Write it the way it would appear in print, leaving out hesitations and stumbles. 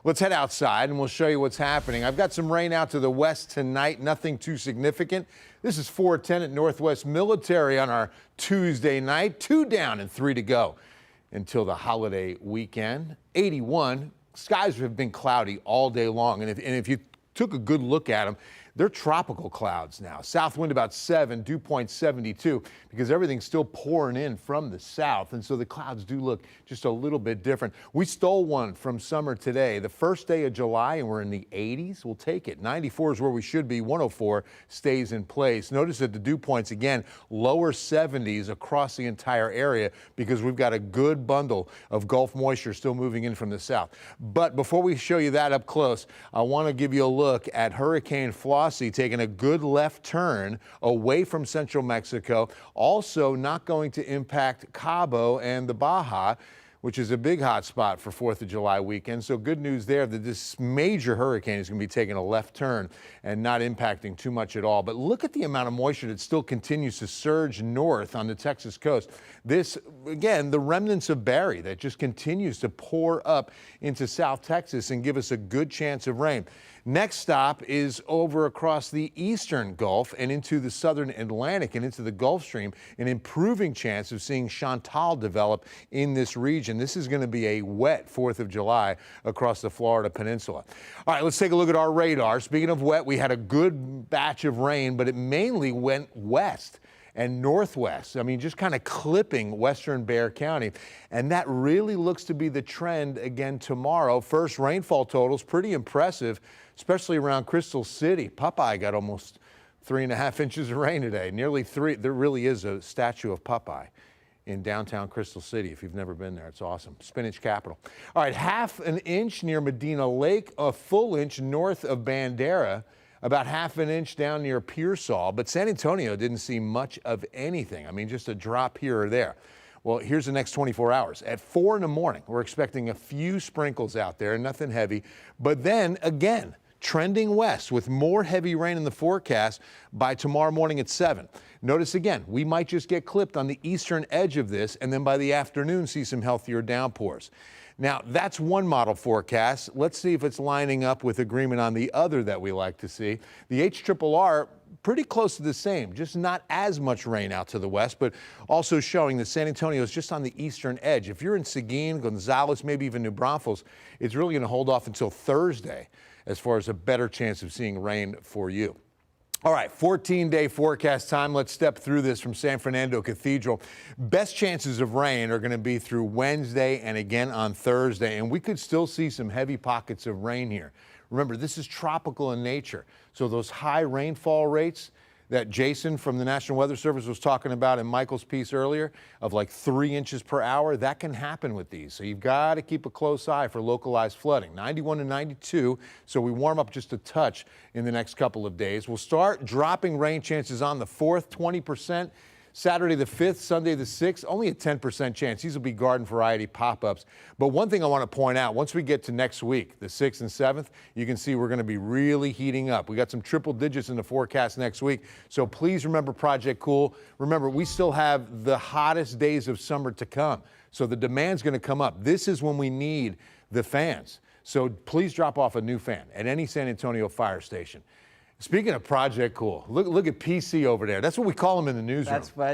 Let's head outside and we'll show you what's happening. I've got some rain out to the west tonight, nothing too significant. This is 410 at Northwest Military on our Tuesday night. 2 down and 3 to go until the holiday weekend. 81. Skies have been cloudy all day long, and if you took a good look at them, they're tropical clouds now. South wind about 7, dew point 72, because everything's still pouring in from the south, and so the clouds do look just a little bit different. We stole one from summer today, the first day of July, and we're in the 80s. We'll take it. 94 is where we should be. 104 stays in place. Notice that the dew points, again, lower 70s across the entire area because we've got a good bundle of Gulf moisture still moving in from the south. But before we show you that up close, I want to give you a look at Hurricane Flossie taking a good left turn away from central Mexico, also not going to impact Cabo and the Baja, which is a big hot spot for 4th of July weekend. So good news there that this major hurricane is going to be taking a left turn and not impacting too much at all. But look at the amount of moisture that still continues to surge north on the Texas coast. This, again, the remnants of Barry that just continues to pour up into South Texas and give us a good chance of rain. Next stop is over across the eastern Gulf and into the southern Atlantic and into the Gulf Stream, an improving chance of seeing Chantal develop in this region. This is going to be a wet 4th of July across the Florida Peninsula. All right, let's take a look at our radar. Speaking of wet, we had a good batch of rain, but it mainly went west and northwest. I mean, just kind of clipping western Bexar County. And that really looks to be the trend again tomorrow. First rainfall totals, pretty impressive, especially around Crystal City. Popeye got almost 3.5 inches of rain today, nearly 3. There really is a statue of Popeye in downtown Crystal City. If you've never been there, it's awesome. Spinach capital. All right, 1/2 inch near Medina Lake, a full inch north of Bandera, about 1/2 inch down near Pearsall, but San Antonio didn't see much of anything. I mean, just a drop here or there. Well, here's the next 24 hours. At 4 in the morning, we're expecting a few sprinkles out there, nothing heavy, but then again, trending west with more heavy rain in the forecast by tomorrow morning at 7. Notice again, we might just get clipped on the eastern edge of this, and then by the afternoon see some healthier downpours. Now, that's one model forecast. Let's see if it's lining up with agreement on the other that we like to see. The HRRR, pretty close to the same, just not as much rain out to the west, but also showing that San Antonio is just on the eastern edge. If you're in Seguin, Gonzales, maybe even New Braunfels, it's really going to hold off until Thursday as far as a better chance of seeing rain for you. All right, 14-day forecast time. Let's step through this from San Fernando Cathedral. Best chances of rain are going to be through Wednesday and again on Thursday, and we could still see some heavy pockets of rain here. Remember, this is tropical in nature, so those high rainfall rates that Jason from the National Weather Service was talking about in Michael's piece earlier of like 3 inches per hour, that can happen with these. So you've got to keep a close eye for localized flooding. 91 to 92, so we warm up just a touch in the next couple of days. We'll start dropping rain chances on the 4th, 20%. Saturday the 5th, Sunday the 6th, only a 10% chance. These will be garden variety pop-ups. But one thing I want to point out, once we get to next week, the 6th and 7th, you can see we're going to be really heating up. We got some triple digits in the forecast next week. So please remember Project Cool. Remember, we still have the hottest days of summer to come. So the demand's going to come up. This is when we need the fans. So please drop off a new fan at any San Antonio fire station. Speaking of Project Cool, look at PC over there. That's what we call him in the newsroom. That's what